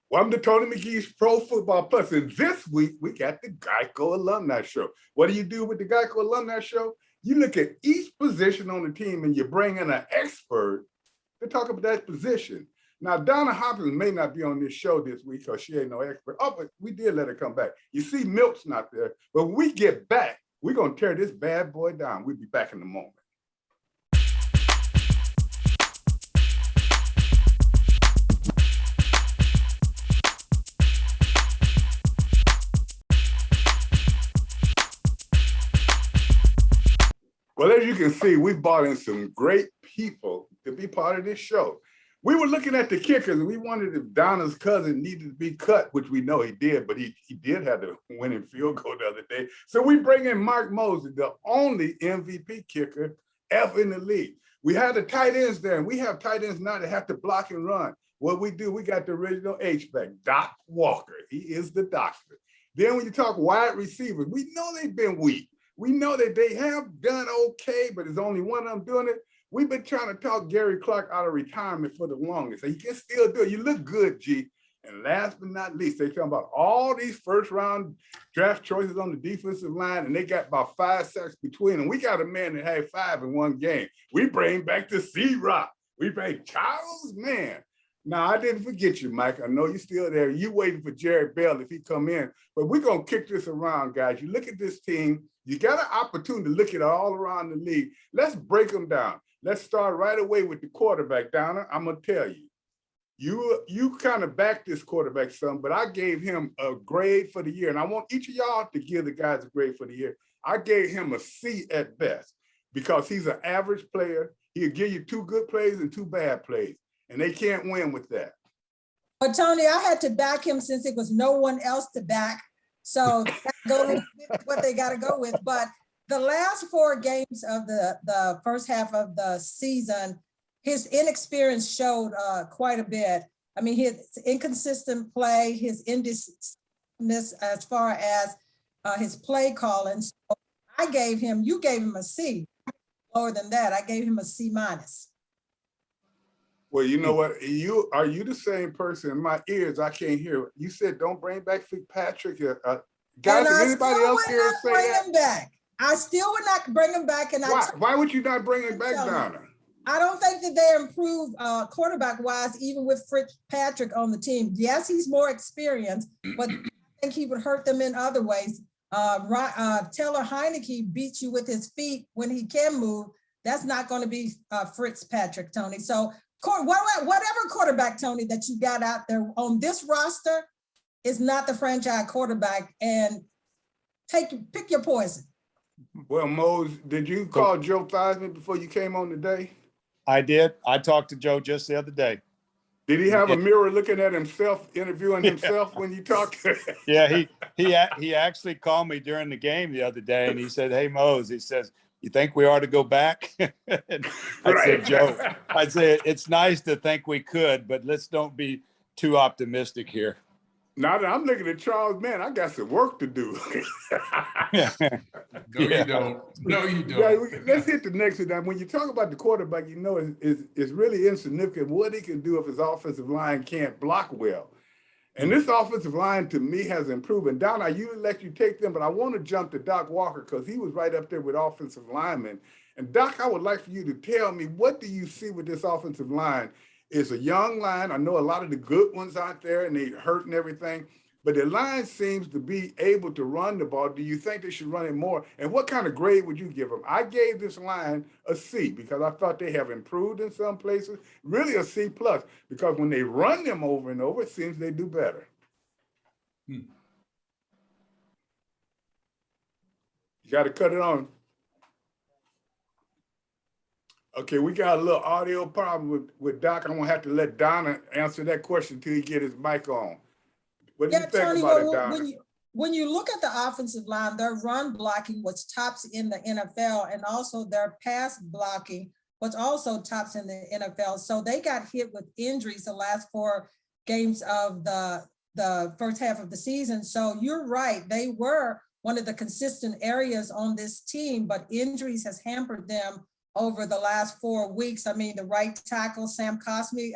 Welcome to Tony McGee's Pro Football Plus, and this week we got the Geico Alumni Show. What do you do with the Geico Alumni Show? You look at each position on the team and you bring in an expert to talk about that position. Now, Donna Hopkins may not be on this show this week because she ain't no expert. Oh, but we did let her come back. You see, Milt's not there, but when we get back, we're going to tear this bad boy down. We'll be back in a moment. Well, as you can see, we brought in some great people to be part of this show. We were looking at the kickers, and we wondered if Donna's cousin needed to be cut, which we know he did, but he did have the winning field goal the other day. So we bring in Mark Moses, the only MVP kicker ever in the league. We had the tight ends there, and we have tight ends now that have to block and run. What we do, we got the original H-back, Doc Walker. He is the doctor. Then when you talk wide receivers, we know they've been weak. We know that they have done okay, but there's only one of them doing it. We've been trying to talk Gary Clark out of retirement for the longest. So you can still do it. You look good, G. And last but not least, they talking about all these first-round draft choices on the defensive line, and they got about 5 sacks between them. We got a man that had 5 in one game. We bring back the C-Rock. We bring Charles Mann. Now, I didn't forget you, Mike. I know you're still there. You waiting for Jared Bell if he come in. But we're going to kick this around, guys. You look at this team. You got an opportunity to look at it all around the league. Let's break them down. Let's start right away with the quarterback, Donna. I'm going to tell you. You kind of backed this quarterback some, but I gave him a grade for the year. And I want each of y'all to give the guys a grade for the year. I gave him a C at best because he's an average player. He'll give you 2 good plays and 2 bad plays. And they can't win with that. But Tony, I had to back him since there was no one else to back. So that goes with what they got to go with. But the last 4 games of the first half of the season, his inexperience showed quite a bit. I mean, his inconsistent play, his indecisiveness as far as his play calling. So I gave him, you gave him a C. Lower than that, I gave him a C-. Well, you know what? Are you the same person? In my ears, I can't hear. You said don't bring back Fitzpatrick. Guys, is anybody else here say that? Him back. I still would not bring him back. And why would you not bring him back, Donna? I don't think that they improved quarterback-wise, even with Fitzpatrick on the team. Yes, he's more experienced, but I think he would hurt them in other ways. Taylor Heineke beats you with his feet when he can move. That's not going to be Fitzpatrick, Tony. So whatever quarterback, Tony, that you got out there on this roster is not the franchise quarterback, and pick your poison. Well, Mose, did you call Joe Theismann before you came on today? I did. I talked to Joe just the other day. Did he have a mirror looking at himself, interviewing himself when you talked? Yeah, he actually called me during the game the other day, and he said, "Hey, Mose," he says, "You think we ought to go back?" And I said, "Joe, I'd say it's nice to think we could, but let's don't be too optimistic here." Now that I'm looking at Charles, man, I got some work to do. No, you don't. No, you don't. Yeah, let's hit the next one. When you talk about the quarterback, you know it's really insignificant what he can do if his offensive line can't block well. And this offensive line, to me, has improved. And Don, I usually let you take them, but I want to jump to Doc Walker because he was right up there with offensive linemen. And Doc, I would like for you to tell me, what do you see with this offensive line? It's a young line. I know a lot of the good ones out there, and they hurt and everything. But the line seems to be able to run the ball. Do you think they should run it more? And what kind of grade would you give them? I gave this line a C because I thought they have improved in some places. Really a C+, because when they run them over and over, it seems they do better. You got to cut it on. Okay, we got a little audio problem with Doc. I'm gonna have to let Donna answer that question till he get his mic on. What do you Yeah, think Tony, about it, well, Donna? when you look at the offensive line, their run blocking was tops in the NFL, and also their pass blocking was also tops in the NFL. So they got hit with injuries the last 4 games of the first half of the season. So you're right, they were one of the consistent areas on this team, but injuries has hampered them over the last 4 weeks. I mean, the right tackle, Sam Cosmi,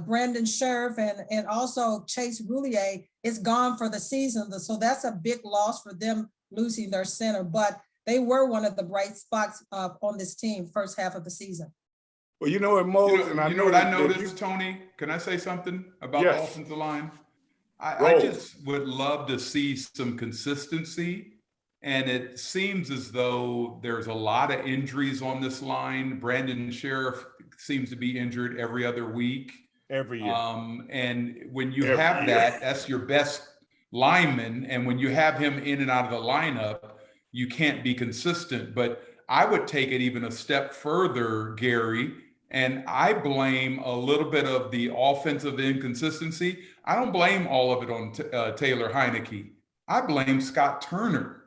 Brandon Scherf, and also Chase Roulier is gone for the season. So that's a big loss for them, losing their center, but they were one of the bright spots on this team first half of the season. Well, you know what, Mose, and I You know know what I that noticed, Tony? Can I say something about the Yes. offensive line? I Roll. just would love to see some consistency. And it seems as though there's a lot of injuries on this line. Brandon Sheriff seems to be injured every other week. Every year. And when you Every have year. that's your best lineman. And when you have him in and out of the lineup, you can't be consistent. But I would take it even a step further, Gary, and I blame a little bit of the offensive inconsistency. I don't blame all of it on Taylor Heineke. I blame Scott Turner.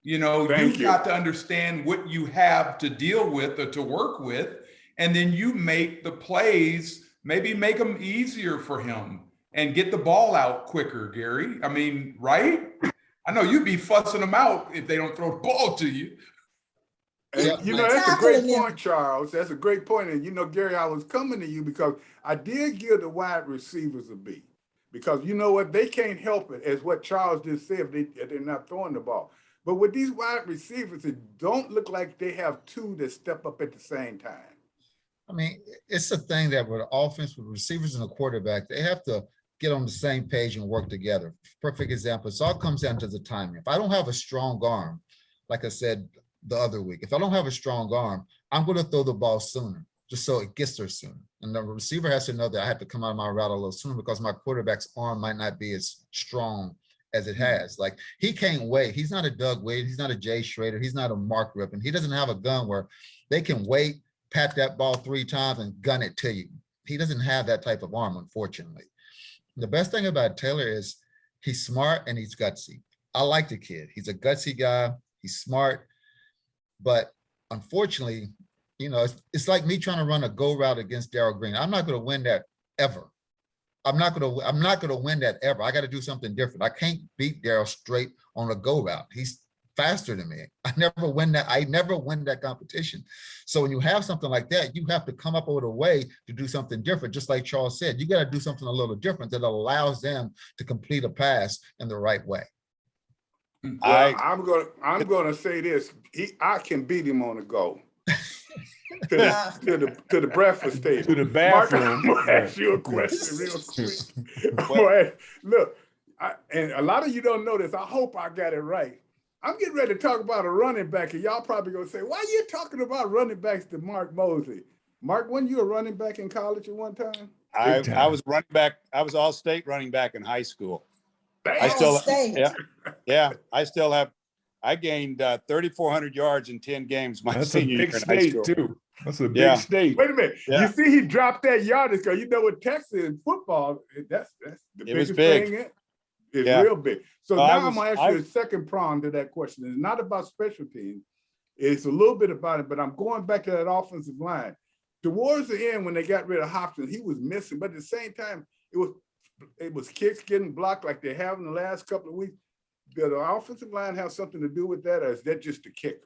You know, you've got to understand what you have to deal with or to work with, and then you make the plays, maybe make them easier for him and get the ball out quicker, Gary. I mean, right? I know you'd be fussing them out if they don't throw the ball to you. And you know, that's a great point, Charles. That's a great point. And you know, Gary, I was coming to you because I did give the wide receivers a beat. Because you know what, they can't help it, as what Charles just said, if they're not throwing the ball. But with these wide receivers, it don't look like they have 2 that step up at the same time. I mean, it's a thing that with offense, with receivers and a quarterback, they have to get on the same page and work together. Perfect example. It all comes down to the timing. If I don't have a strong arm, like I said the other week, if I don't have a strong arm, I'm going to throw the ball sooner, just so it gets there sooner. And the receiver has to know that I have to come out of my route a little sooner because my quarterback's arm might not be as strong as it has. Like, he can't wait. He's not a Doug Wade. He's not a Jay Schrader. He's not a Mark Rippon. He doesn't have a gun where they can wait, pat that ball 3 times and gun it to you. He doesn't have that type of arm, unfortunately. The best thing about Taylor is he's smart and he's gutsy. I like the kid. He's a gutsy guy. He's smart. But unfortunately, you know, it's like me trying to run a go route against Darryl Green. I'm not going to win that ever. I'm not going to win that ever. I got to do something different. I can't beat Darryl straight on a go route. He's faster than me. I never win that competition. So when you have something like that, you have to come up with a way to do something different. Just like Charles said, you got to do something a little different that allows them to complete a pass in the right way. Well, I'm gonna say this. I can beat him on the go. to the breakfast table. To the bathroom. Mark, I'm gonna ask you a question real quick. Look, and a lot of you don't know this. I hope I got it right. I'm getting ready to talk about a running back, and y'all probably gonna say, "Why are you talking about running backs to Mark Mosley?" Mark, weren't you a running back in college at one time? I was running back. I was all-state running back in high school. I still have. I gained 3,400 yards in 10 games my senior year in high school. Too. That's a big state. Wait a minute. Yeah. You see, he dropped that yardage because you know with Texas in football, that's the biggest thing. It's real big. So now I'm gonna ask you a second prong to that question. It's not about special teams. It's a little bit about it, but I'm going back to that offensive line. Towards the end, when they got rid of Hopkins, he was missing, but at the same time, it was kicks getting blocked like they have in the last couple of weeks. Did the offensive line have something to do with that, or is that just the kicker?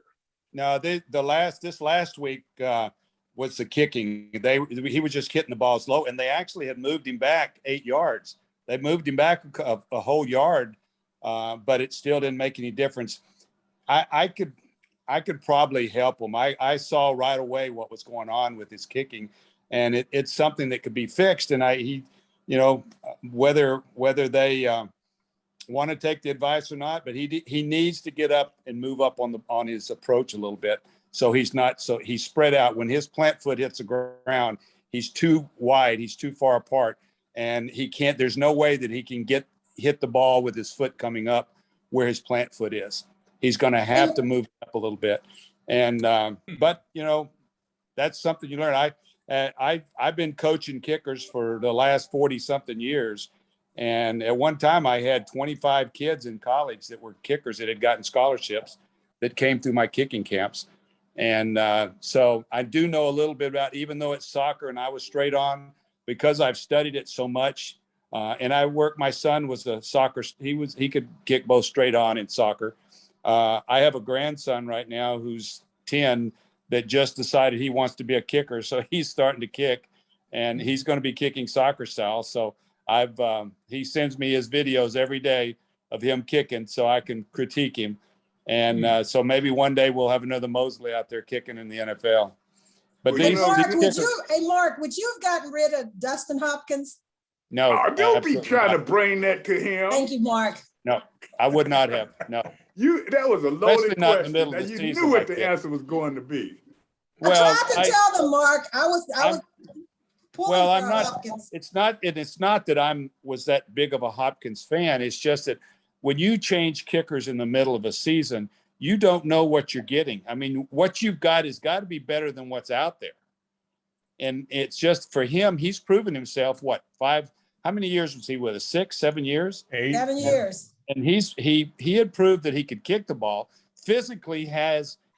No, this last week was the kicking. He was just hitting the balls low, and they actually had moved him back 8 yards. They moved him back a whole yard, but it still didn't make any difference. I could probably help him. I saw right away what was going on with his kicking, and it's something that could be fixed. And whether they want to take the advice or not, but he needs to get up and move up on his approach a little bit, so he's spread out. When his plant foot hits the ground, he's too wide, he's too far apart, and he can't. There's no way that he can hit the ball with his foot coming up where his plant foot is. He's going to have to move up a little bit, and but that's something you learn. I've been coaching kickers for the last 40 something years. And at one time I had 25 kids in college that were kickers that had gotten scholarships that came through my kicking camps. And so I do know a little bit about, even though it's soccer and I was straight on, because I've studied it so much. And my son was a soccer, he could kick both straight on in soccer. I have a grandson right now who's 10 that just decided he wants to be a kicker. So he's starting to kick and he's going to be kicking soccer style. So he sends me his videos every day of him kicking so I can critique him. And so maybe one day we'll have another Mosley out there kicking in the NFL. But Well, Mark, would you have gotten rid of Dustin Hopkins? No. Don't be trying to bring that to him. Thank you, Mark. No, I would not have. No. That was a loaded Especially not in question. the middle Now, of the you season knew what like the that. answer was going to be. Well, I tried to tell them, Mark. I was pulling well, I'm for not. Hopkins. It's not that was that big of a Hopkins fan. It's just that when you change kickers in the middle of a season, you don't know what you're getting. I mean, what you've got has got to be better than what's out there. And it's just for him, he's proven himself. What, 5? How many years was he with us? 6, 7 years? 8. 7 years. And he had proved that he could kick the ball. Physically,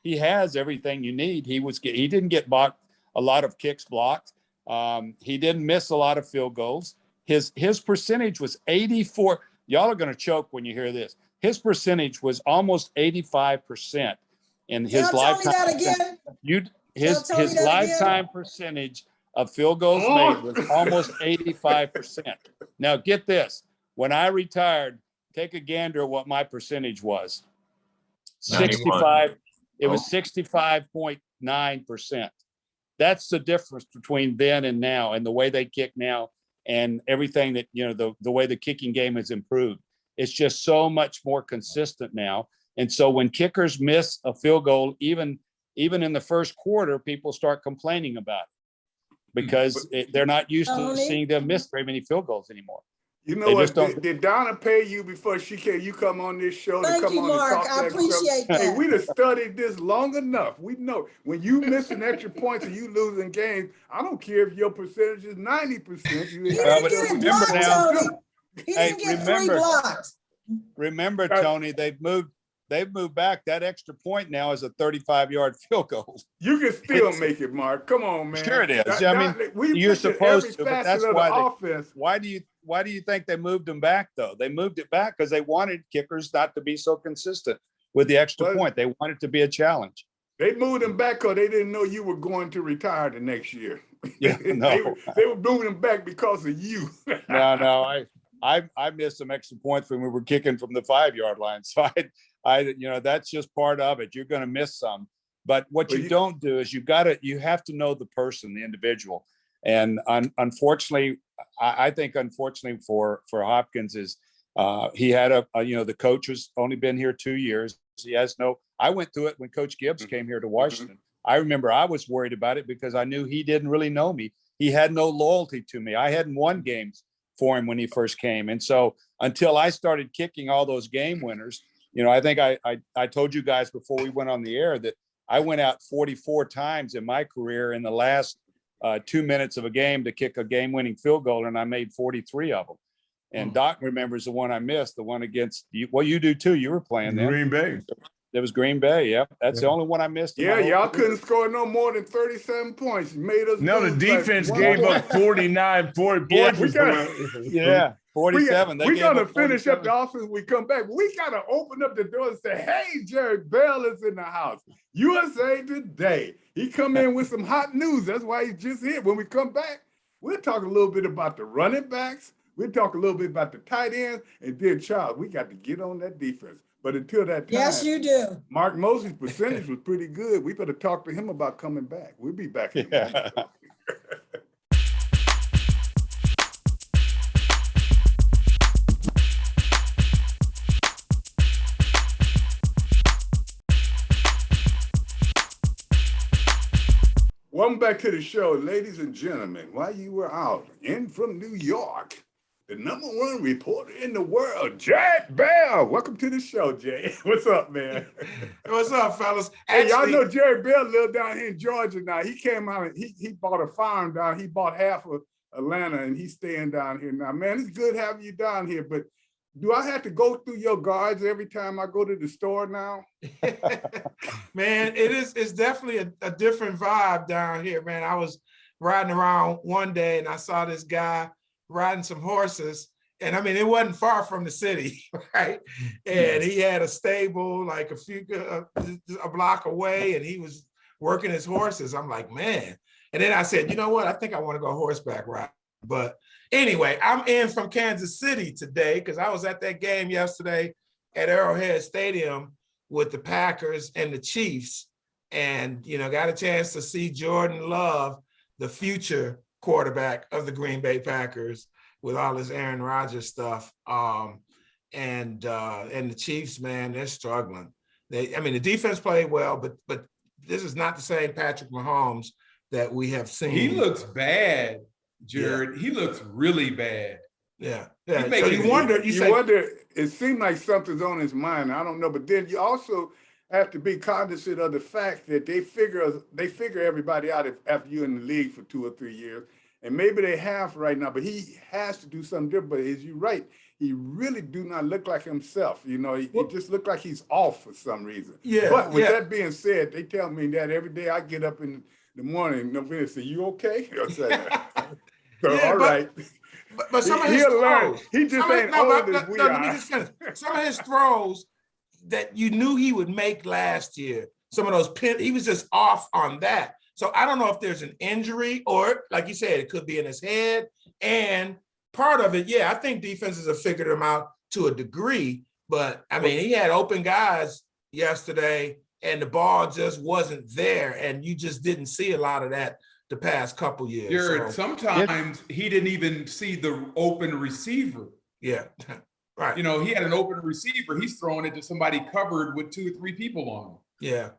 he has everything you need. He didn't get blocked, a lot of kicks blocked. He didn't miss a lot of field goals. His percentage was 84. Y'all are going to choke when you hear this. His percentage was almost 85% in his lifetime. Tell me that again. His lifetime percentage of field goals made was almost 85%. Now get this. When I retired, take a gander at what my percentage was. 65. It was 65.9%. That's the difference between then and now, and the way they kick now, and everything that, the way the kicking game has improved. It's just so much more consistent now. And so when kickers miss a field goal, even in the first quarter, people start complaining about it because they're not used to seeing them miss very many field goals anymore. You know what? Did Donna pay you before she came? You come on this show to come on Mark. and talk I appreciate that. Hey, we'd have studied this long enough. We know when you missing extra points and you losing games. I don't care if your percentage is 90%. He didn't get it blocked, Tony. He didn't get 3 blocks. Remember, Tony, they've moved back. That extra point now is a 35-yard field goal. You can still make it, Mark. Come on, man. Sure it is. You're supposed to, but that's why why do you think they moved them back, though? They moved it back because they wanted kickers not to be so consistent with the extra point. They wanted to be a challenge. They moved them back because they didn't know you were going to retire the next year. Yeah, no. they were moving them back because of you. No. I missed some extra points when we were kicking from the 5-yard line. So that's just part of it. You're going to miss some. But what you don't do is you have to know the person, the individual. And unfortunately, I think unfortunately for Hopkins is he had the coach has only been here 2 years. I went through it when Coach Gibbs came here to Washington. I remember I was worried about it because I knew he didn't really know me. He had no loyalty to me. I hadn't won games for him when he first came. And so until I started kicking all those game winners, I think I told you guys before we went on the air that I went out 44 times in my career in the last 2 minutes of a game to kick a game-winning field goal, and I made 43 of them. And Doc remembers the one I missed, the one against you. Well, you do too. You were playing then. Green Bay. It was Green Bay. Yep, that's the only one I missed. Yeah, y'all couldn't score no more than 37 points. You made us. No, the defense gave up 49 points. Yeah, 47. We're going to finish up the offense when we come back. We got to open up the door and say, hey, Jerry Bell is in the house. USA Today. He come in with some hot news. That's why he's just here. When we come back, we'll talk a little bit about the running backs. We'll talk a little bit about the tight ends. And then, Charles, we got to get on that defense. But until that time, yes, you do. Mark Mosley's percentage was pretty good. We better talk to him about coming back. We'll be back in a minute. Welcome back to the show, ladies and gentlemen. While you were out in from New York, the #1 reporter in the world, Jay Bell. Welcome to the show, Jay. What's up, man? What's up, fellas? Hey, y'all Actually, know Jerry Bell live down here in Georgia now. He came out and he bought a farm down. He bought half of Atlanta and he's staying down here now. Man, it's good having you down here, but do I have to go through your guards every time I go to the store now? man, it's definitely a different vibe down here, man. I was riding around one day and I saw this guy riding some horses. And I mean, it wasn't far from the city, right? And he had a stable like a block away, and he was working his horses. I'm like, man. And then I said, you know what? I think I want to go horseback ride. But anyway, I'm in from Kansas City today because I was at that game yesterday at Arrowhead Stadium with the Packers and the Chiefs, and got a chance to see Jordan Love, the future quarterback of the Green Bay Packers, with all this Aaron Rodgers stuff. And the Chiefs, man, they're struggling. The defense played well, but this is not the same Patrick Mahomes that we have seen. He looks bad, Jared. Yeah. He looks really bad. Yeah. So you wonder, it seemed like something's on his mind. I don't know, but then you also have to be cognizant of the fact that they figure everybody out after you're in the league for 2 or 3 years. And maybe they have right now, but he has to do something different. But as you're right, he really do not look like himself. He just look like he's off for some reason. Yeah. But with that being said, they tell me that every day I get up in the morning, Novena say, "You okay?" So yeah, all right. But some of his throws, he just ain't old as we are. Let me just finish. Some of his throws that you knew he would make last year, some of those he was just off on that. So I don't know if there's an injury or, like you said, it could be in his head. And part of it, I think defenses have figured him out to a degree. But, I mean, he had open guys yesterday, and the ball just wasn't there. And you just didn't see a lot of that the past couple years. Jared, sometimes he didn't even see the open receiver. Yeah, right. He had an open receiver. He's throwing it to somebody covered with 2 or 3 people on him. Yeah,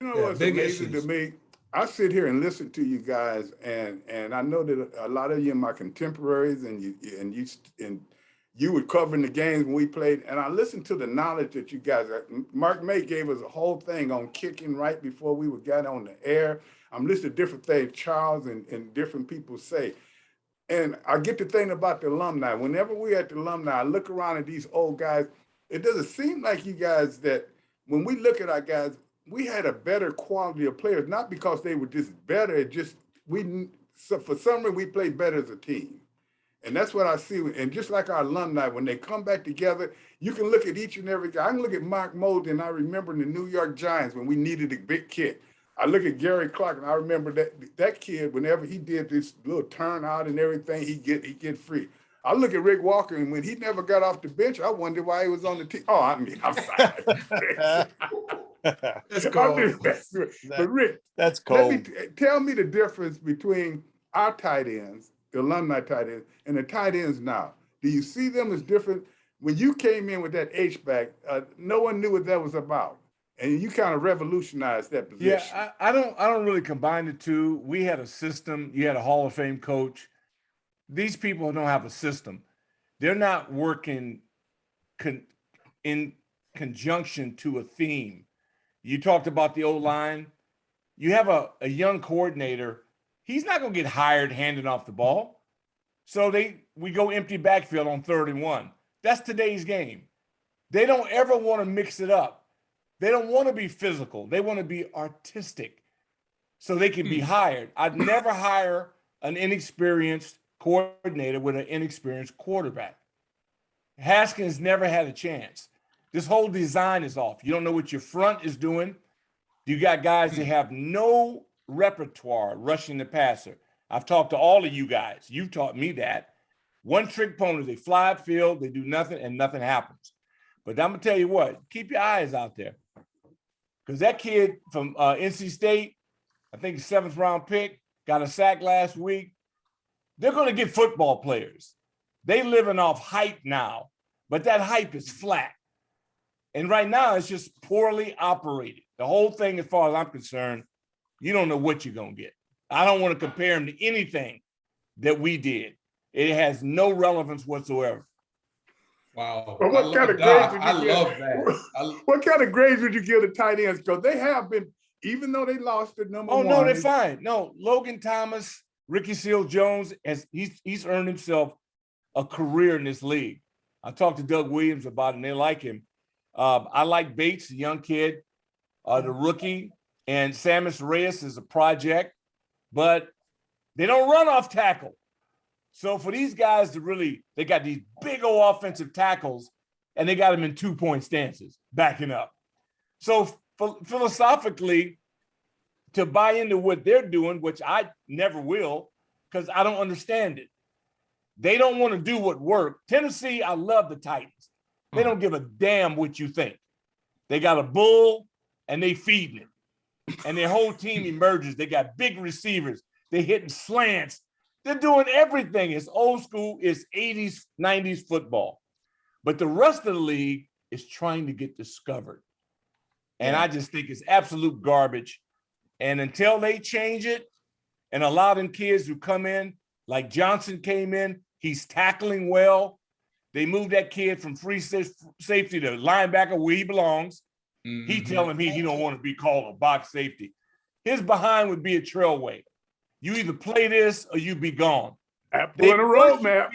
what's amazing to me? I sit here and listen to you guys, and I know that a lot of you are my contemporaries, and you were covering the games when we played, and I listened to the knowledge that you guys. Mark May gave us a whole thing on kicking right before we got on the air. I'm listening to different things Charles and different people say. And I get to thinking about the alumni. Whenever we're at the alumni, I look around at these old guys. It doesn't seem like you guys that when we look at our guys, we had a better quality of players, not because they were just better. It just, for some reason, we played better as a team. And that's what I see. And just like our alumni, when they come back together, you can look at each and every guy. I can look at Mark Moulton, and I remember in the New York Giants when we needed a big kid. I look at Gary Clark, and I remember that kid, whenever he did this little turnout and everything, he get free. I look at Rick Walker, and when he never got off the bench, I wondered why he was on the team. Oh, I'm sorry. That's cool. But Rick, that's cool. Tell me the difference between our tight ends, the alumni tight ends, and the tight ends now. Do you see them as different? When you came in with that H-back, no one knew what that was about. And you kind of revolutionized that position. Yeah, I don't really combine the two. We had a system. You had a Hall of Fame coach. These people don't have a system. They're not working in conjunction to a theme. You talked about the O-line. You have a young coordinator. He's not going to get hired handing off the ball. So we go empty backfield on 3rd and 1. That's today's game. They don't ever want to mix it up. They don't want to be physical. They want to be artistic so they can be hired. I'd never hire an inexperienced coordinator with an inexperienced quarterback. Haskins never had a chance. This whole design is off. You don't know what your front is doing. You got guys that have no repertoire rushing the passer. I've talked to all of you guys. You've taught me that. One-trick ponies. They fly upfield, they do nothing, and nothing happens. But I'm going to tell you what, keep your eyes out there. Because that kid from NC State, I think 7th round pick, got a sack last week. They're going to get football players. They living off hype now, but that hype is flat. And right now, it's just poorly operated. The whole thing, as far as I'm concerned, you don't know what you're going to get. I don't want to compare them to anything that we did. It has no relevance whatsoever. Wow. But what kind of Doc, grades I would you love give? that. What kind of grades would you give the tight ends? Because they have been, even though they lost the number Oh one. no, they're fine. No, Logan Thomas, Ricky Seals-Jones, he's earned himself a career in this league. I talked to Doug Williams about it, and they like him. I like Bates, the young kid, the rookie, and Samus Reyes is a project, but they don't run off tackle. So for these guys to really, they got these big old offensive tackles, and they got them in 2-point stances, backing up. So philosophically, to buy into what they're doing, which I never will, because I don't understand it. They don't want to do what worked. Tennessee, I love the Titans. They don't give a damn what you think. They got a bull and they feeding it. And their whole team emerges. They got big receivers. They're hitting slants. They're doing everything. It's old school. It's 80s, 90s football. But the rest of the league is trying to get discovered. And I just think it's absolute garbage. And until they change it and allow them kids who come in, like Johnson came in, he's tackling well. They moved that kid from free safety to linebacker where he belongs. Mm-hmm. He telling me he don't want to be called a box safety. His behind would be a trailway. You either play this or you be gone. They in a roadmap.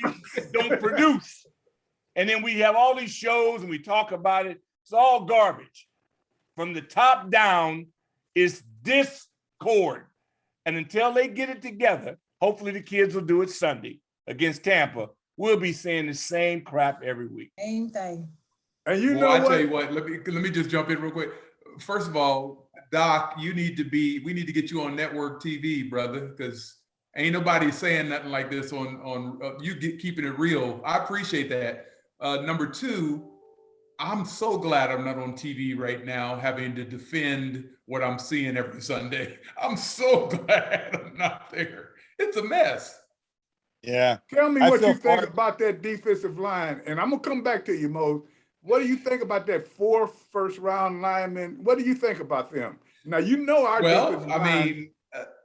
Don't produce. And then we have all these shows and we talk about it. It's all garbage. From the top down, it's discord. And until they get it together, hopefully the kids will do it Sunday against Tampa. We'll be saying the same crap every week. Same thing. And you Well, know I what? tell you what, let me just jump in real quick. First of all, Doc, we need to get you on network TV, brother, because ain't nobody saying nothing like this on keeping it real. I appreciate that. Number two, I'm so glad I'm not on TV right now having to defend what I'm seeing every Sunday. I'm so glad I'm not there. It's a mess. Yeah. Tell me what you think about that defensive line. And I'm going to come back to you, Mo. What do you think about that 4 first-round linemen? What do you think about them? Now, you know our defensive line.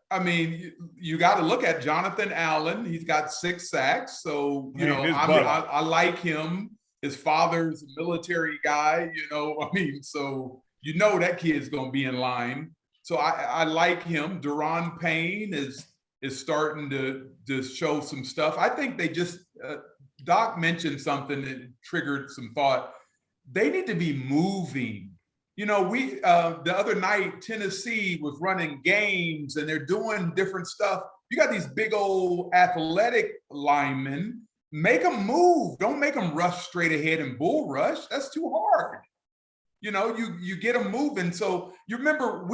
I mean, you got to look at Jonathan Allen. He's got 6 sacks. So, I like him. His father's a military guy, so that kid's going to be in line. So I like him. Deron Payne is starting to show some stuff. I think they just, Doc mentioned something that triggered some thought. They need to be moving. The other night, Tennessee was running games and they're doing different stuff. You got these big old athletic linemen. Make them move. Don't make them rush straight ahead and bull rush. That's too hard. You get them moving. So you remember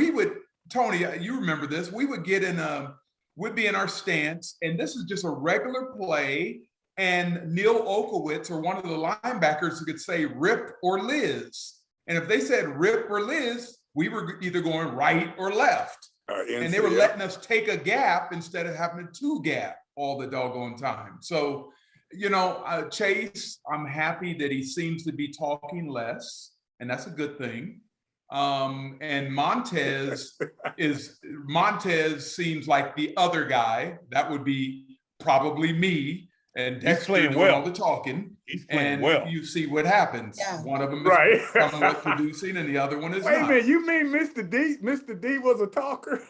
Tony, you remember this. We would get we'd be in our stance, and this is just a regular play. And Neil Okowitz, or one of the linebackers, could say Rip or Liz. And if they said Rip or Liz, we were either going right or left. And they were letting us take a gap instead of having a 2 gap all the doggone time. So, Chase, I'm happy that he seems to be talking less, and that's a good thing. And Montez seems like the other guy. That would be probably me. And Dexter doing all the talking. He's playing well. You see what happens. Yeah. One of them is somewhat producing, and the other one is Wait not. a minute, you mean Mr. D? Mr. D was a talker?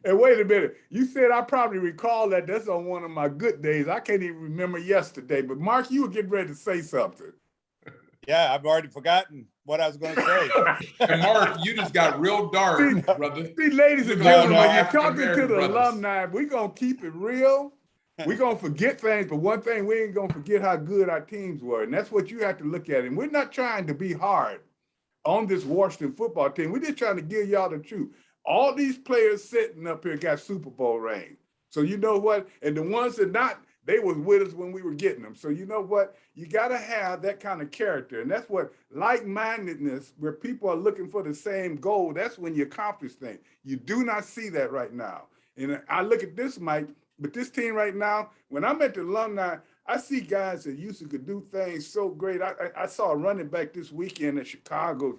And wait a minute, you said I probably recall that. That's on one of my good days. I can't even remember yesterday. But Mark, you were getting ready to say something. Yeah, I've already forgotten what I was going to say. And Mark, you just got real dark, brother. See, ladies and gentlemen, when you're talking to the alumni, we're going to keep it real. We're going to forget things, but one thing, we ain't going to forget how good our teams were. And that's what you have to look at. And we're not trying to be hard on this Washington football team. We're just trying to give y'all the truth. All these players sitting up here got Super Bowl rings. So you know what? And the ones that not, they was with us when we were getting them. So you know what? You got to have that kind of character. And that's what like-mindedness, where people are looking for the same goal, that's when you accomplish things. You do not see that right now. And I look at this, Mike, but this team right now, when I'm at the alumni, I see guys that used to could do things so great. I saw a running back this weekend at Chicago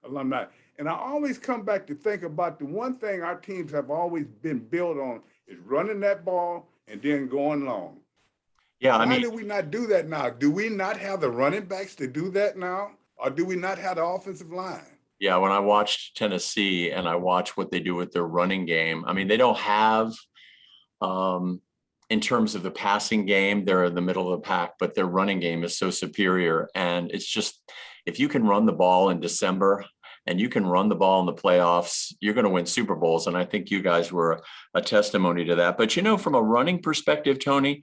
alumni. And I always come back to think about the one thing our teams have always been built on is running that ball and then going long. Yeah, I Why mean, do we not do that now? Do we not have the running backs to do that now? Or do we not have the offensive line? yeah, when I watched Tennessee and I watch what they do with their running game, I mean, they don't have, in terms of the passing game, they're in the middle of the pack, but their running game is so superior. And it's just, if you can run the ball in December and you can run the ball in the playoffs, you're going to win Super Bowls. And I think you guys were a testimony to that. But, from a running perspective, Tony,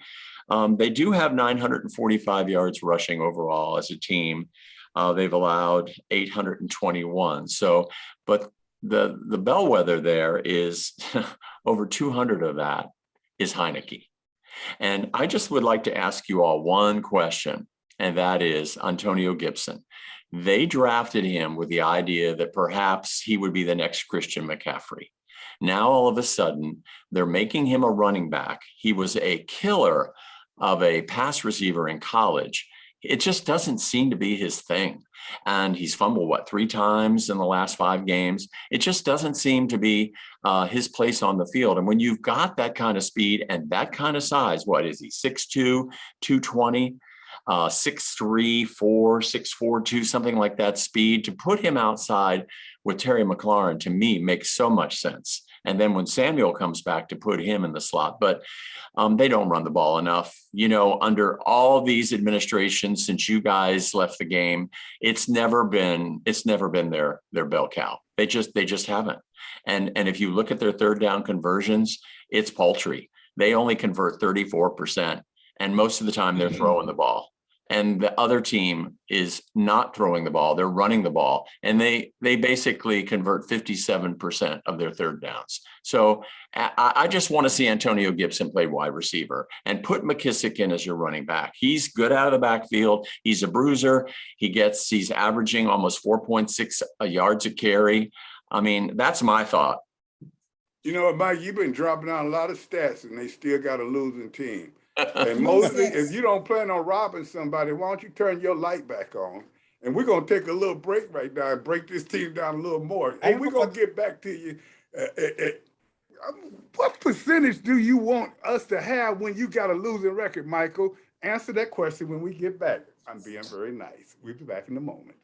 they do have 945 yards rushing overall as a team. They've allowed 821. So, but the bellwether there is over 200 of that is Heineke. And I just would like to ask you all one question, and that is Antonio Gibson. They drafted him with the idea that perhaps he would be the next Christian McCaffrey. Now, all of a sudden, they're making him a running back. He was a killer of a pass receiver in college. It just doesn't seem to be his thing. And he's fumbled, 3 times in the last 5 games. It just doesn't seem to be his place on the field. And when you've got that kind of speed and that kind of size, what is he, 6'2", 220, 6'3", 4, 6'4", 2, something like that speed, to put him outside with Terry McLaurin, to me, makes so much sense. And then when Samuel comes back, to put him in the slot. But they don't run the ball enough. Under all these administrations since you guys left the game, it's never been their bell cow. They just haven't. And if you look at their third down conversions, it's paltry. They only convert 34%, and most of the time they're throwing the ball. And the other team is not throwing the ball, they're running the ball. And they basically convert 57% of their third downs. So I just want to see Antonio Gibson play wide receiver and put McKissick in as your running back. He's good out of the backfield. He's a bruiser. He's averaging almost 4.6 yards a carry. I mean, that's my thought. Mike, you've been dropping out a lot of stats and they still got a losing team. And Mosley, if you don't plan on robbing somebody, why don't you turn your light back on? And we're going to take a little break right now and break this team down a little more. Hey, we're going to get back to you. What percentage do you want us to have when you got a losing record, Michael? Answer that question when we get back. I'm being very nice. We'll be back in a moment.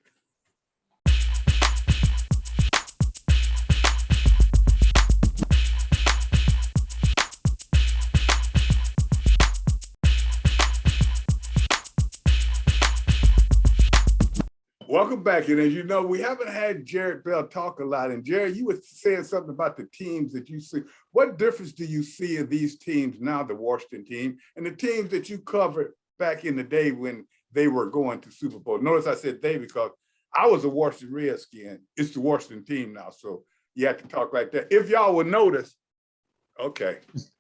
Welcome back. And as you know, we haven't had Jared Bell talk a lot. And Jared, you were saying something about the teams that you see. What difference do you see in these teams now, the Washington team, and the teams that you covered back in the day when they were going to Super Bowl? Notice I said they because I was a Washington Redskin. It's the Washington team now. So you have to talk like that. If y'all would notice, okay.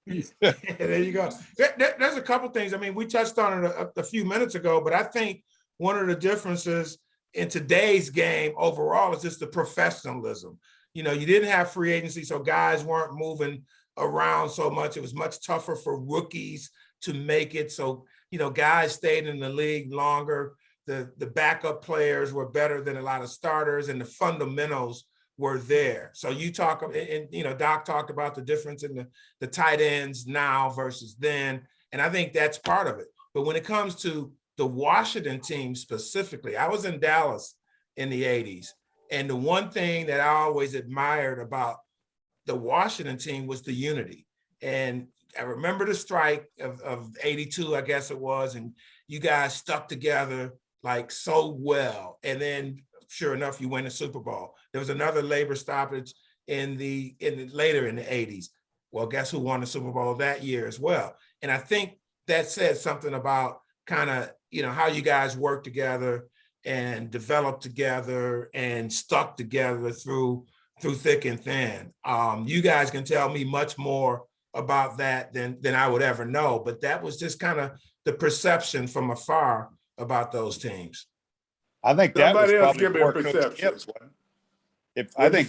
There you go. There's a couple things. I mean, we touched on it a few minutes ago, but I think one of the differences in today's game overall is just the professionalism. You didn't have free agency, so guys weren't moving around so much. It was much tougher for rookies to make it. So, guys stayed in the league longer. The backup players were better than a lot of starters, and the fundamentals were there. So you talk, and Doc talked about the difference in the tight ends now versus then. And I think that's part of it. But when it comes to the Washington team specifically, I was in Dallas in the 80s. And the one thing that I always admired about the Washington team was the unity. And I remember the strike of 82, I guess it was, and you guys stuck together like so well. And then sure enough, you win the Super Bowl. There was another labor stoppage later in the 80s. Well, guess who won the Super Bowl that year as well? And I think that says something about kind of, how you guys work together and developed together and stuck together through thick and thin. You guys can tell me much more about that than I would ever know, but that was just kind of the perception from afar about those teams. I think that was probably more Coach Gibbs. I think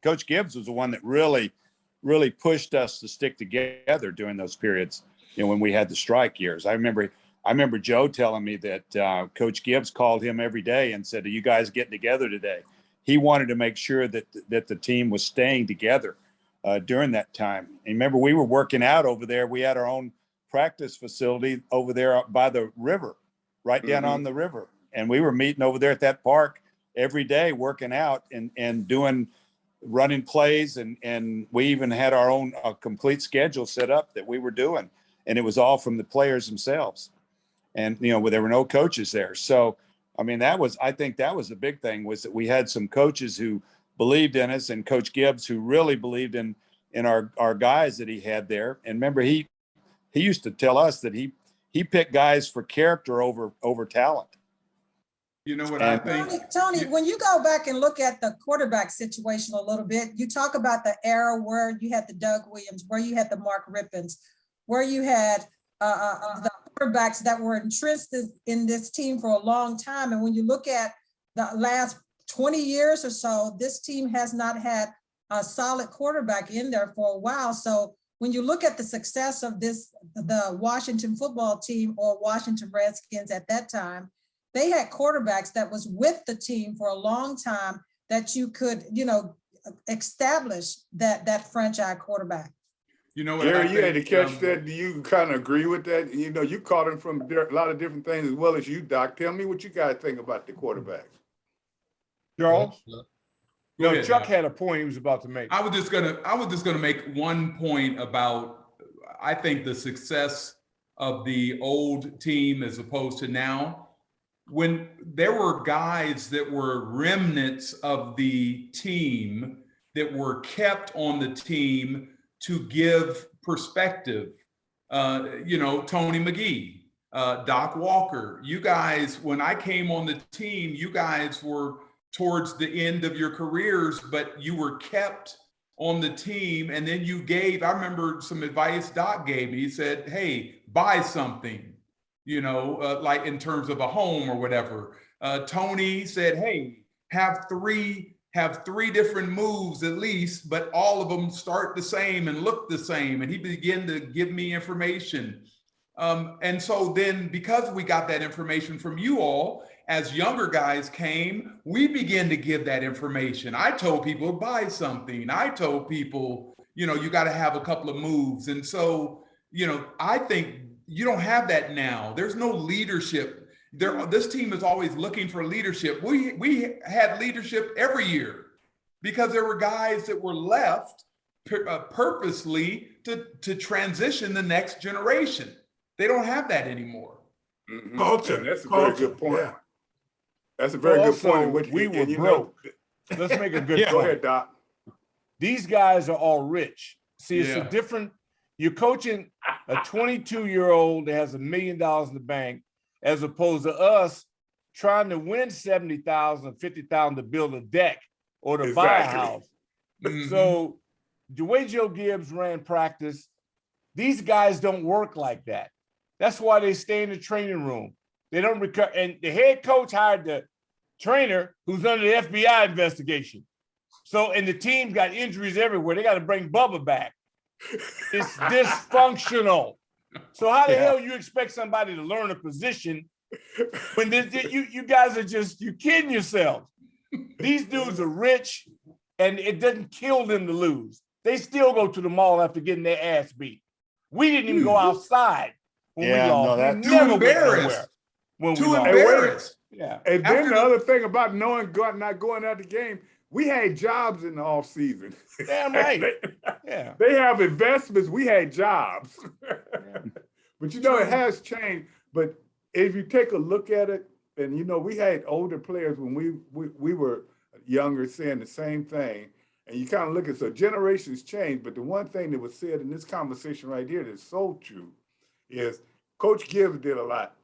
Coach Gibbs was the one that really pushed us to stick together during those periods. When we had the strike years. I remember Joe telling me that Coach Gibbs called him every day and said, "Are you guys getting together today?" He wanted to make sure that the team was staying together during that time. And remember, we were working out over there. We had our own practice facility over there by the river, right down on the river. And we were meeting over there at that park every day, working out and doing running plays. And we even had our own complete schedule set up that we were doing. And it was all from the players themselves. And, you know, there were no coaches there. So, I mean, I think that was the big thing, was that we had some coaches who believed in us, and Coach Gibbs, who really believed in our guys that he had there. And remember, he used to tell us that he picked guys for character over talent. You know what I think? Tony, when you go back and look at the quarterback situation a little bit, you talk about the era where you had the Doug Williams, where you had the Mark Rippons, where you had the quarterbacks that were entrenched in this team for a long time. And when you look at the last 20 years or so, this team has not had a solid quarterback in there for a while. So when you look at the success of the Washington football team, or Washington Redskins at that time, they had quarterbacks that was with the team for a long time that you could, you know, establish that franchise quarterback. You know what? Gary, you had to catch that. Do you kind of agree with that? You know, you caught him from a lot of different things as well as you, Doc. Tell me what you guys think about the quarterbacks. Charles? Go No, ahead, Chuck Doc. had a point he was about to make. I was just gonna make one point about, I think, the success of the old team as opposed to now. When there were guys that were remnants of the team that were kept on the team to give perspective, you know, Tony McGee, Doc Walker, you guys, when I came on the team, you guys were towards the end of your careers, but you were kept on the team. And then you gave, I remember some advice Doc gave me. He said, hey, buy something, you know, like in terms of a home or whatever. Tony said, hey, have three different moves at least, but all of them start the same and look the same. And he began to give me information. And so then, because we got that information from you all, as younger guys came, we began to give that information. I told people, buy something. I told people, you know, you got to have a couple of moves. And so, you know, I think you don't have that now. There's no leadership. This team is always looking for leadership. We had leadership every year because there were guys that were left purposely to transition the next generation. They don't have that anymore. Mm-hmm. Culture. That's a very good point. Yeah. That's a very good Also, point. Which, we were and, you broke. know, Let's make a good Yeah. go point. ahead, Doc. These guys are all rich. See, it's Yeah. a different, you're coaching a 22-year-old that has $1 million in the bank, as opposed to us trying to win 70,000 or 50,000 to build a deck or to buy a Exactly. house. Mhm. So the way Joe Gibbs ran practice, these guys don't work like that. That's why they stay in the training room. They don't recover. And the head coach hired the trainer who's under the FBI investigation. So, and the team's got injuries everywhere. They got to bring Bubba back. It's dysfunctional. So how the hell you expect somebody to learn a position when you guys are just, you kidding yourselves. These dudes are rich and it doesn't kill them to lose. They still go to the mall after getting their ass beat. We didn't even go outside when we lost. no, that's We too never went embarrassed. anywhere when Too we lost. embarrassed. Yeah. And After then the the- other thing about not going out the game, we had jobs in the off season. Damn right. Yeah. They have investments. We had jobs. But you know, it has changed. But if you take a look at it, and you know, we had older players when we were younger saying the same thing. And you kind of look at, so generations change. But the one thing that was said in this conversation right here that's so true is Coach Gibbs did a lot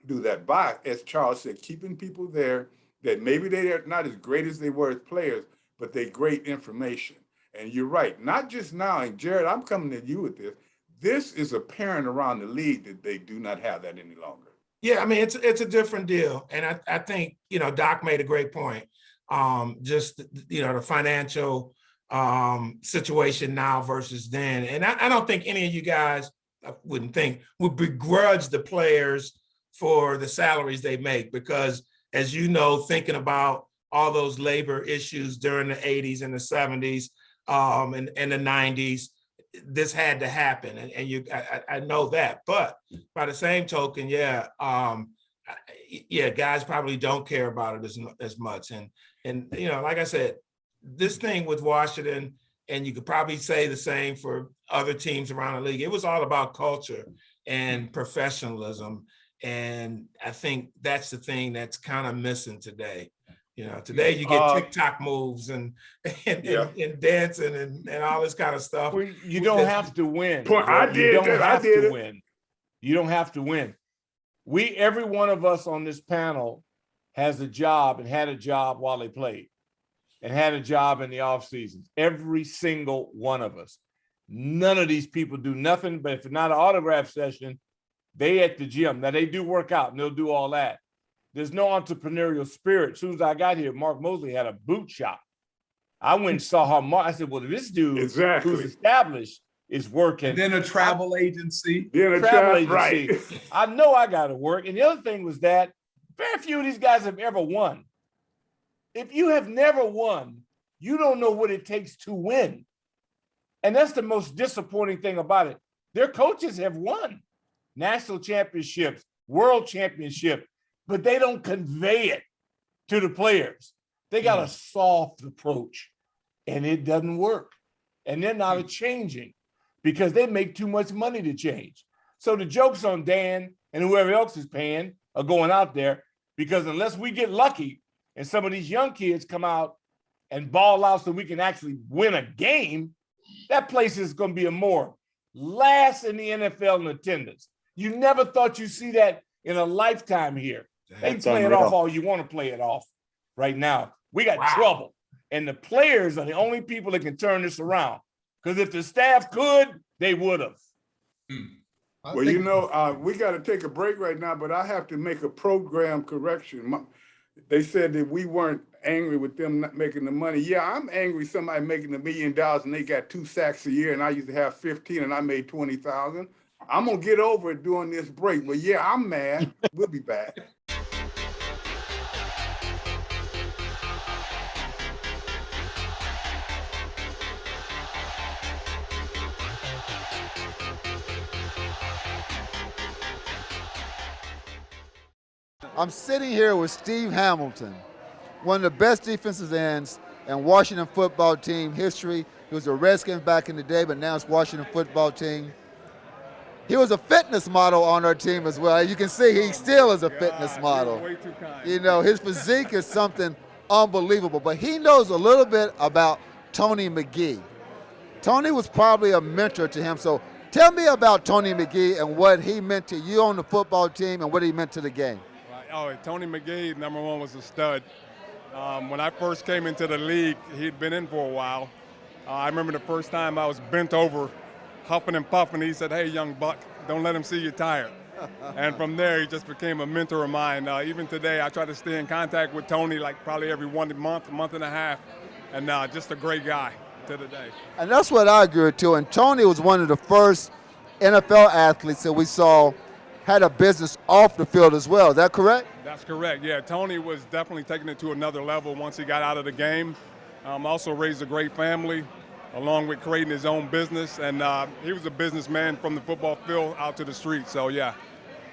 do that by, as Charles said, keeping people there that maybe they're not as great as they were as players, but they great information. And you're right, not just now. And Jared, I'm coming to you with this. This is apparent around the league that they do not have that any longer. Yeah, I mean, it's a different deal. And I think, you know, Doc made a great point. Just, you know, the financial situation now versus then. And I don't think any of you guys, I wouldn't think, would begrudge the players for the salaries they make, because as you know, thinking about all those labor issues during the 80s and the 70s, in the 90s, this had to happen. And I know that. But by the same token, yeah, guys probably don't care about it as much. And like I said, this thing with Washington, and you could probably say the same for other teams around the league, it was all about culture and professionalism. And I think that's the thing that's kind of missing today. Today you get TikTok moves and dancing and all this kind of stuff. Well, you don't have to win. You don't have to win. You don't have to win. Every one of us on this panel has a job and had a job while they played and had a job in the off seasons. Every single one of us. None of these people do nothing, but if it's not an autograph session, they at the gym. Now they do work out and they'll do all that. There's no entrepreneurial spirit. As soon as I got here, Mark Mosley had a boot shop. I went and saw how Mark, I said, well, this dude who's established is working. And then a travel agency. Right. I know I got to work. And the other thing was that very few of these guys have ever won. If you have never won, you don't know what it takes to win. And that's the most disappointing thing about it. Their coaches have won national championships, world championship, but they don't convey it to the players. They got a soft approach and it doesn't work. And they're not changing because they make too much money to change. So the joke's on Dan and whoever else is paying are going out there, because unless we get lucky and some of these young kids come out and ball out so we can actually win a game, that place is going to be a more last in the NFL in attendance. You never thought you'd see that in a lifetime here. They play it off all you want to play it off right now. We got trouble. And the players are the only people that can turn this around. Because if the staff could, they would have. Well, we got to take a break right now, but I have to make a program correction. They said that we weren't angry with them not making the money. Yeah, I'm angry somebody making $1 million and they got 2 sacks a year and I used to have 15 and I made 20,000. I'm going to get over it during this break. But yeah, I'm mad. We'll be back. I'm sitting here with Steve Hamilton, one of the best defensive ends in Washington football team history. He was a Redskins back in the day, but now it's Washington football team. He was a fitness model on our team as well. You can see he still is a fitness model. Way too kind. You know, his physique is something unbelievable, but he knows a little bit about Tony McGee. Tony was probably a mentor to him. So tell me about Tony McGee and what he meant to you on the football team and what he meant to the game. Oh, Tony McGee, number one, was a stud. When I first came into the league, he'd been in for a while. I remember the first time I was bent over, huffing and puffing. He said, "Hey, young buck, don't let him see you tired." And from there, he just became a mentor of mine. Even today, I try to stay in contact with Tony like probably every 1 month, month and a half. And just a great guy to the day. And that's what I agree with too. And Tony was one of the first NFL athletes that we saw had a business off the field as well. Is that correct? That's correct. Yeah, Tony was definitely taking it to another level once he got out of the game. Also raised a great family, along with creating his own business. And he was a businessman from the football field out to the street. So, yeah,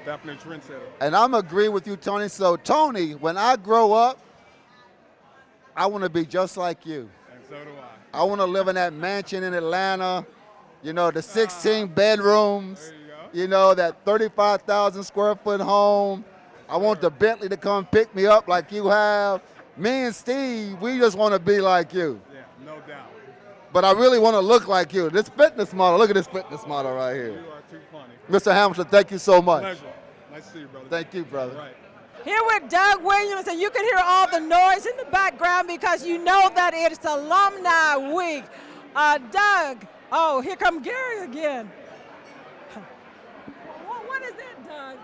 definitely a trendsetter. And I'm agreeing with you, Tony. So, Tony, when I grow up, I want to be just like you. And so do I. I want to live in that mansion in Atlanta, you know, the 16 bedrooms, you know, that 35,000 square foot home. I want the Bentley to come pick me up like you have. Me and Steve, we just want to be like you. Yeah, no doubt. But I really want to look like you. This fitness model, look at this fitness model right here. You are too funny. Mr. Hamilton, thank you so much. Pleasure. Nice to see you, brother. Thank you, brother. All right. Here with Doug Williams, and you can hear all the noise in the background because you know that it's Alumni Week. Doug, oh, here come Gary again. What is that, Doug?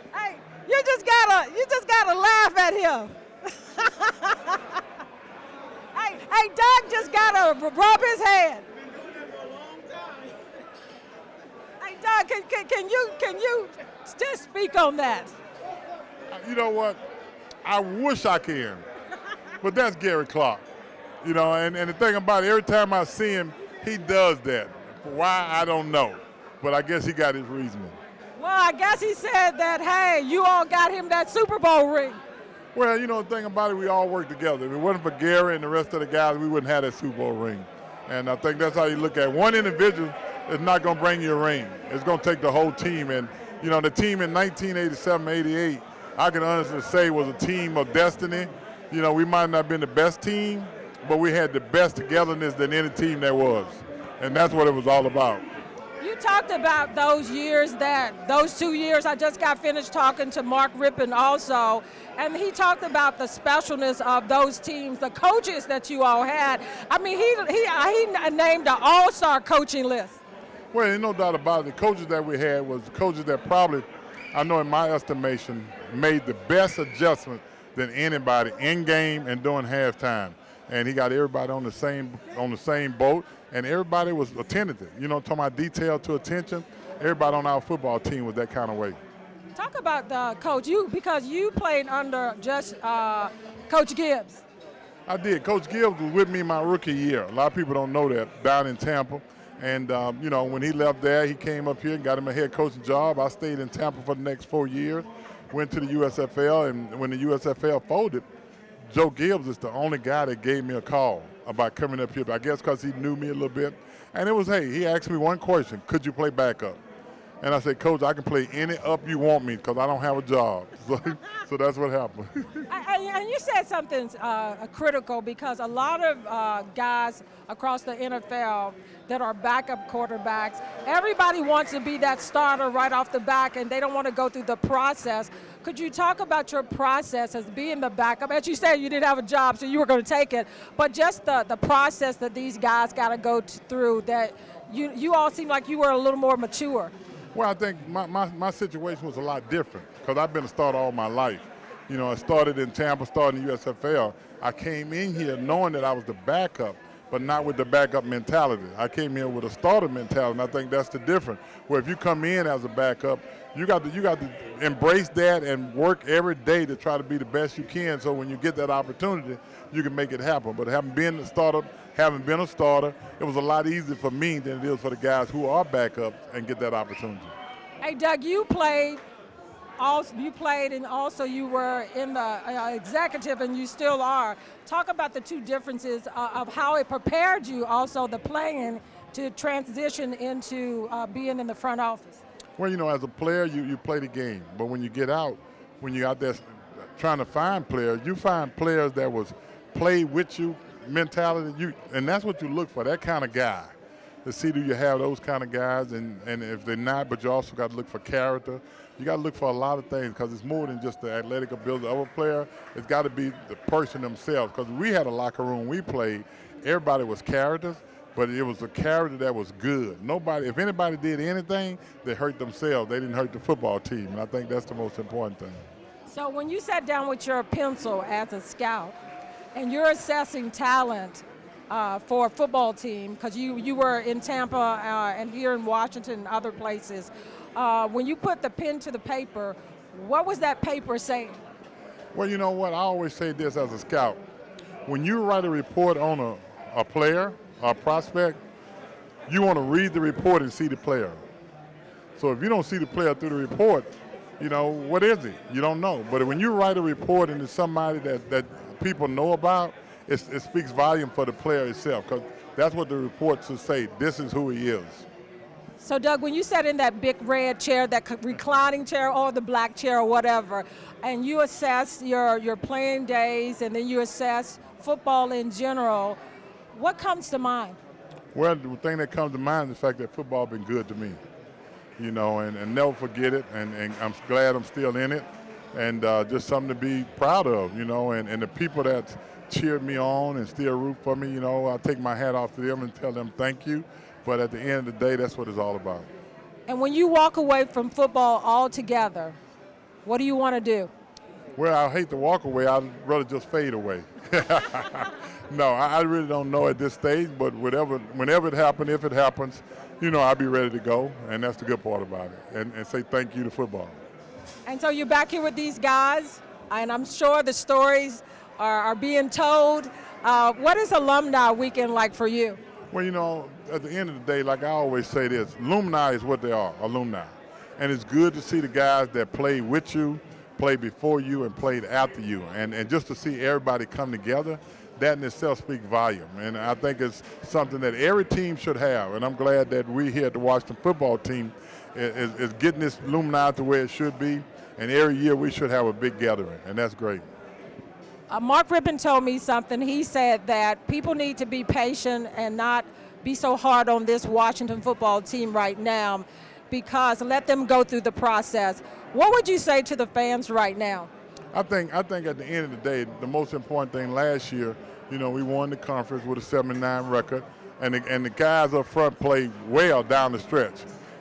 hey, you just gotta laugh at him. hey, Doug just gotta rub his head. Doug, can you just speak on that? You know what? I wish I can. But that's Gary Clark, you know, and the thing about it, every time I see him, he does that. Why, I don't know. But I guess he got his reasoning. Well, I guess he said that, hey, you all got him that Super Bowl ring. Well, you know, the thing about it, we all work together. If it wasn't for Gary and the rest of the guys, we wouldn't have that Super Bowl ring. And I think that's how you look at it. One individual is not going to bring you a ring. It's going to take the whole team. And, you know, the team in 1987, 88, I can honestly say was a team of destiny. You know, we might not have been the best team, but we had the best togetherness than any team there was. And that's what it was all about. You talked about those 2 years, I just got finished talking to Mark Rippon also, and he talked about the specialness of those teams, the coaches that you all had. I mean, he named an all-star coaching list. Well, there's no doubt about it. The coaches that we had was coaches that probably, I know in my estimation, made the best adjustment than anybody in game and during halftime. And he got everybody on the same boat, and everybody was attentive. You know, talking about detail to attention, everybody on our football team was that kind of way. Talk about the coach, because you played under just Coach Gibbs. I did. Coach Gibbs was with me my rookie year. A lot of people don't know that, down in Tampa. And, you know, when he left there, he came up here and got him a head coaching job. I stayed in Tampa for the next 4 years, went to the USFL, and when the USFL folded, Joe Gibbs is the only guy that gave me a call about coming up here. I guess because he knew me a little bit. And it was, hey, he asked me one question, could you play backup? And I said, Coach, I can play any up you want me because I don't have a job. So that's what happened. And you said something critical, because a lot of guys across the NFL that are backup quarterbacks, everybody wants to be that starter right off the back, and they don't want to go through the process. Could you talk about your process as being the backup? As you said, you didn't have a job, so you were going to take it. But just the process that these guys got to go through, that you all seem like you were a little more mature. Well, I think my situation was a lot different because I've been a starter all my life. You know, I started in Tampa, started in the USFL. I came in here knowing that I was the backup, but not with the backup mentality. I came in with a starter mentality, and I think that's the difference. Where if you come in as a backup, you got to embrace that and work every day to try to be the best you can, so when you get that opportunity, you can make it happen. But having been a starter, it was a lot easier for me than it is for the guys who are backups and get that opportunity. Hey, Doug, you played, and also you were in the executive, and you still are. Talk about the two differences of how it prepared you, also the playing, to transition into being in the front office. Well, you know, as a player, you play the game. But when you get out, when you're out there trying to find players, you find players that was play with you mentality, and that's what you look for, that kind of guy. To see do you have those kind of guys, and if they're not, but you also got to look for character. You got to look for a lot of things, because it's more than just the athletic ability of a player. It's got to be the person themselves, because we had a locker room we played, everybody was characters, but it was a character that was good. If anybody did anything, they hurt themselves. They didn't hurt the football team, and I think that's the most important thing. So when you sat down with your pencil as a scout, and you're assessing talent for a football team, because you were in Tampa and here in Washington and other places, when you put the pen to the paper, what was that paper saying? Well, you know what? I always say this as a scout. When you write a report on a player, a prospect, you want to read the report and see the player. So if you don't see the player through the report, you know, what is he? You don't know. But when you write a report and it's somebody that people know about, it speaks volume for the player itself, because that's what the report should say. This is who he is. So, Doug, when you sat in that big red chair, that reclining chair, or the black chair or whatever, and you assess your playing days, and then you assess football in general, what comes to mind? Well, the thing that comes to mind is the fact that football has been good to me, you know, and never forget it, and I'm glad I'm still in it, and just something to be proud of, you know, and the people that cheered me on and still root for me, you know, I take my hat off to them and tell them thank you. But at the end of the day, that's what it's all about. And when you walk away from football altogether, what do you want to do? Well, I hate to walk away. I'd rather just fade away. No, I really don't know at this stage, but whenever it happens, if it happens, you know, I'll be ready to go, and that's the good part about it, and say thank you to football. And so you're back here with these guys, and I'm sure the stories are being told. What is Alumni Weekend like for you? Well, you know, at the end of the day, like I always say this, alumni is what they are, alumni. And it's good to see the guys that played with you, played before you, and played after you. And just to see everybody come together, that in itself speaks volume. And I think it's something that every team should have. And I'm glad that we here at the Washington football team is getting this alumni to where it should be. And every year we should have a big gathering, and that's great. Mark Rippon told me something. He said that people need to be patient and not be so hard on this Washington football team right now, because let them go through the process. What would you say to the fans right now? I think at the end of the day, the most important thing last year, you know, we won the conference with a 79 record, and the guys up front played well down the stretch.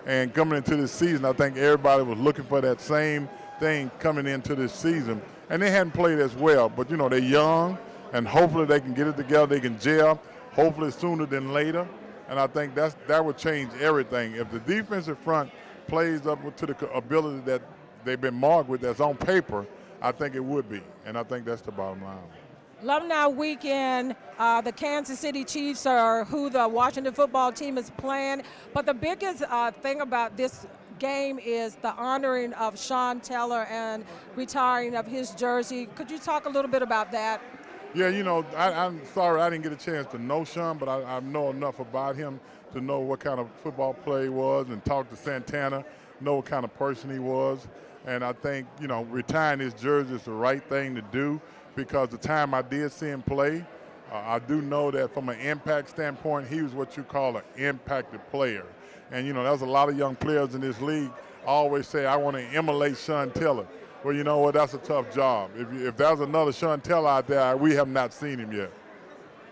And coming into this season, I think everybody was looking for that same thing coming into this season, and they hadn't played as well. But, you know, they're young, and hopefully they can get it together. They can gel, hopefully sooner than later. And I think that would change everything. If the defensive front plays up to the ability that they've been marked with that's on paper, I think it would be. And I think that's the bottom line. Alumni Weekend, the Kansas City Chiefs are who the Washington football team is playing. But the biggest thing about this game is the honoring of Sean Taylor and retiring of his jersey. Could you talk a little bit about that? Yeah, you know, I'm sorry I didn't get a chance to know Sean, but I know enough about him to know what kind of football player he was and talk to Santana, know what kind of person he was. And I think, you know, retiring his jersey is the right thing to do, because the time I did see him play, I do know that from an impact standpoint, he was what you call an impacted player. And, you know, there's a lot of young players in this league always say, I want to emulate Sean Taylor. Well, you know what, that's a tough job. If there's another Sean Taylor out there, we have not seen him yet.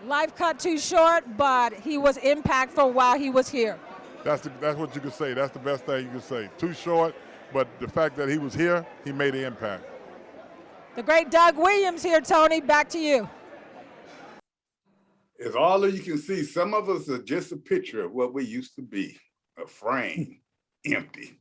Life cut too short, but he was impactful while he was here. That's what you could say. That's the best thing you could say. Too short, but the fact that he was here, he made an impact. The great Doug Williams here, Tony, back to you. As all of you can see, some of us are just a picture of what we used to be, a frame, empty.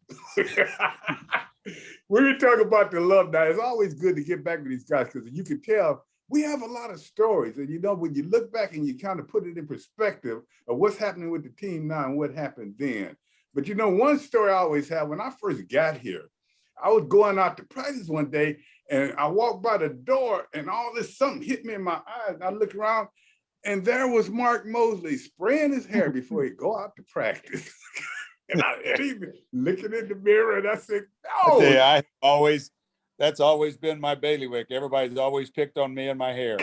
When we talk about the alumni, it's always good to get back to these guys, because you can tell we have a lot of stories. And you know, when you look back and you kind of put it in perspective of what's happening with the team now and what happened then. But you know, one story I always have, when I first got here, I was going out to practice one day and I walked by the door and all this, something hit me in my eyes. And I looked around and there was Mark Mosley spraying his hair before he go out to practice. And he looking in the mirror and I said, no. That's always been my bailiwick. Everybody's always picked on me and my hair.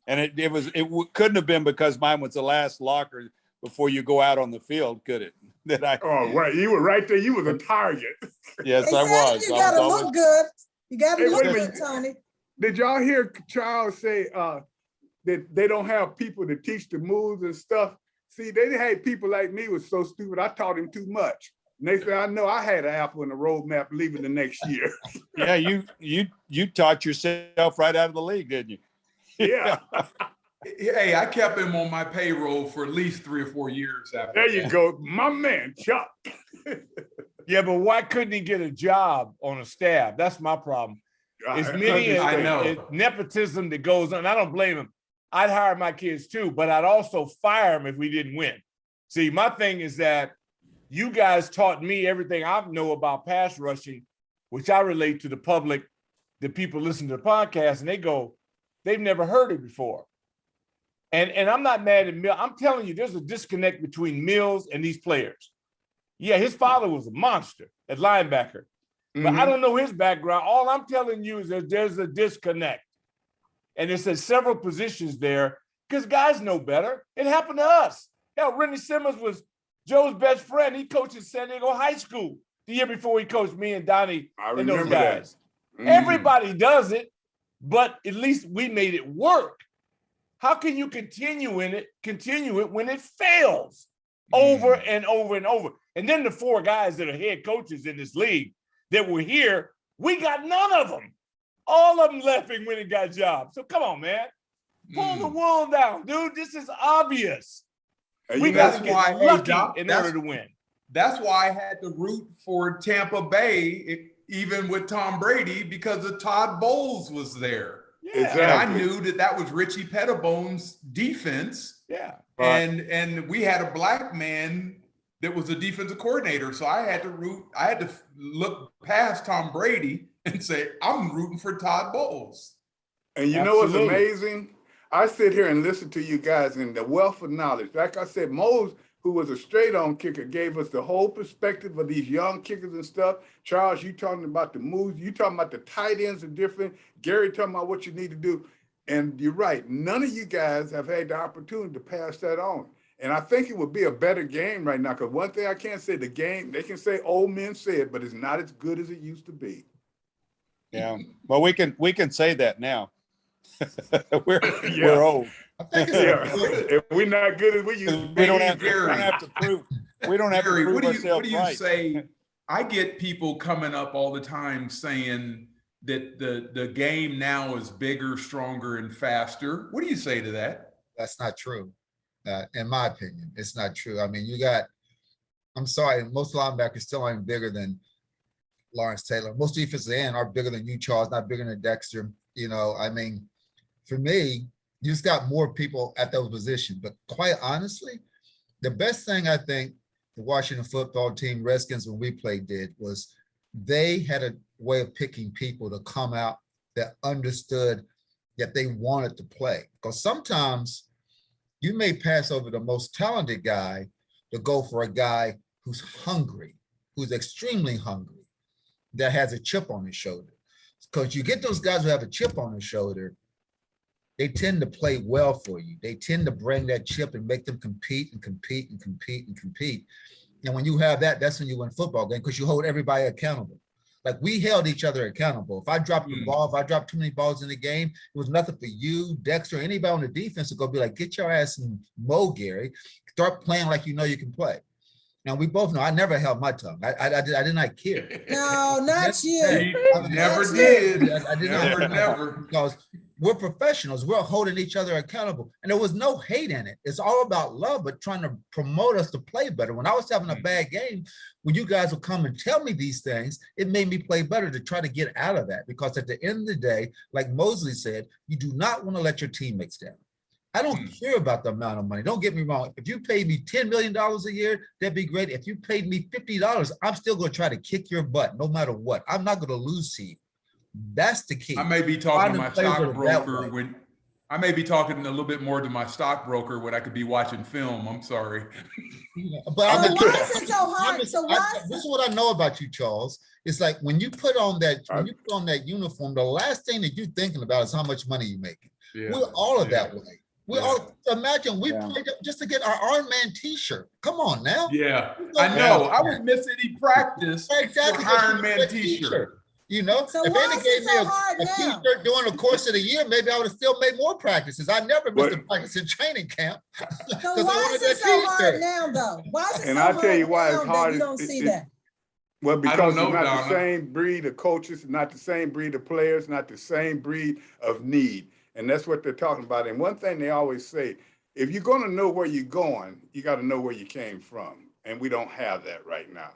And it couldn't have been because mine was the last locker before you go out on the field, could it? Oh, right. You were right there. You was a target. Yes, I was. You gotta look good. You gotta look wait a good, minute. Tony. Did y'all hear Charles say that they don't have people to teach the moves and stuff? See, they had people like me was so stupid. I taught him too much. And they said, I know I had an apple in the roadmap leaving the next year. Yeah, you taught yourself right out of the league, didn't you? Yeah. Hey, I kept him on my payroll for at least 3 or 4 years after There you go. My man, Chuck. Yeah, but why couldn't he get a job on a staff? That's my problem. As many as nepotism that goes on. I don't blame him. I'd hire my kids too, but I'd also fire them if we didn't win. See, my thing is that you guys taught me everything I know about pass rushing, which I relate to the public, the people listen to the podcast, and they go, they've never heard it before. And I'm not mad at Mills. I'm telling you, there's a disconnect between Mills and these players. Yeah, his father was a monster at linebacker, but I don't know his background. All I'm telling you is that there's a disconnect. And there's several positions there because guys know better. It happened to us. Hell, Rennie Simmons was Joe's best friend. He coached at San Diego High School the year before he coached me and Donnie and those guys. Everybody does it, but at least we made it work. How can you continue it when it fails over and over and over? And then the 4 guys that are head coaches in this league that were here, we got none of them. All of them left and went and got jobs. So come on, man. Pull the wool down, dude. This is obvious. We got to get lucky in order to win. That's why I had to root for Tampa Bay, even with Tom Brady, because of Todd Bowles was there. Exactly. And I knew that was Richie Pettibone's defense. Yeah. And we had a black man that was the defensive coordinator. So I had to look past Tom Brady and say, I'm rooting for Todd Bowles. And you know what's amazing? I sit here and listen to you guys and the wealth of knowledge. Like I said, Mose, who was a straight on kicker, gave us the whole perspective of these young kickers and stuff. Charles, you talking about the moves, you talking about the tight ends are different. Gary talking about what you need to do. And you're right, none of you guys have had the opportunity to pass that on. And I think it would be a better game right now, because one thing I can't say, the game, they can say old men said, but it's not as good as it used to be. Yeah. Well, we can say that now. we're old. I think If we're not good as we used to be. We don't have to prove. We don't have to prove what ourselves do you right. say? I get people coming up all the time saying that the game now is bigger, stronger, and faster. What do you say to that? That's not true. In my opinion, it's not true. I mean, I'm sorry, most linebackers still aren't bigger than Lawrence Taylor. Most defensive end are bigger than you, Charles, not bigger than Dexter. I mean, for me, you just got more people at those positions. But quite honestly, the best thing I think the Washington football team, Redskins, when we played did was they had a way of picking people to come out that understood that they wanted to play. Because sometimes you may pass over the most talented guy to go for a guy who's hungry, who's extremely hungry, that has a chip on his shoulder. Because you get those guys who have a chip on their shoulder, they tend to play well for you. They tend to bring that chip and make them compete and compete and compete and compete. And when you have that, that's when you win football game, because you hold everybody accountable. Like, we held each other accountable. If I dropped the ball, if I dropped too many balls in the game, it was nothing for you, Dexter, anybody on the defense to go be like, get your ass in mow, Gary. Start playing like you know you can play. Now, we both know I never held my tongue. I did not care. No, not you. Never did. I did not. Never. Because we're professionals. We're holding each other accountable. And there was no hate in it. It's all about love, but trying to promote us to play better. When I was having a bad game, when you guys would come and tell me these things, it made me play better to try to get out of that. Because at the end of the day, like Mosley said, you do not want to let your teammates down. I don't care about the amount of money. Don't get me wrong. If you paid me $10 million a year, that'd be great. If you paid me $50, I'm still going to try to kick your butt no matter what. I'm not going to lose to you. That's the key. I may be talking to my stockbroker when I may be talking a little bit more to my stockbroker when I could be watching film. I'm sorry. But so why is it so hard? This is what I know about you, Charles. It's like when you put on that uniform, the last thing that you're thinking about is how much money you're making. Yeah. We're all of that way. We all imagine we played just to get our Iron Man T-shirt. Come on now. Yeah, I know. I would miss any practice exactly for Iron Man T-shirt. You know, so if why they is gave it me so a hard now? T-shirt during the course of the year, maybe I would have still made more practices. I never missed a practice in training camp. So why is it so hard now, though? Why is it And so I'll tell you why it's hard hard. you don't see that? Well, because it's not Donna. the same breed of coaches, not the same breed of players, not the same breed of need. And that's what they're talking about. And one thing they always say, if you're going to know where you're going, you got to know where you came from. And we don't have that right now.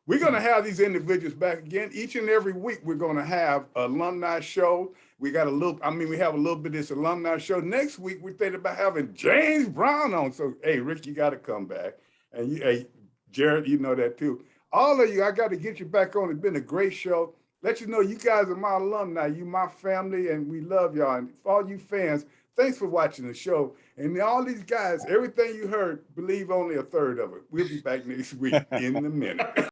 We're going to have these individuals back again. Each and every week, we're going to have an alumni show. We have a little bit of this alumni show. Next week, we're thinking about having James Brown on. So, hey, Rick, you got to come back. And hey, Jared, you know that too. All of you, I got to get you back on. It's been a great show. Let you know you guys are my alumni. You my family, and we love y'all. And for all you fans, thanks for watching the show. And all these guys, everything you heard, believe only a third of it. We'll be back next week in a minute.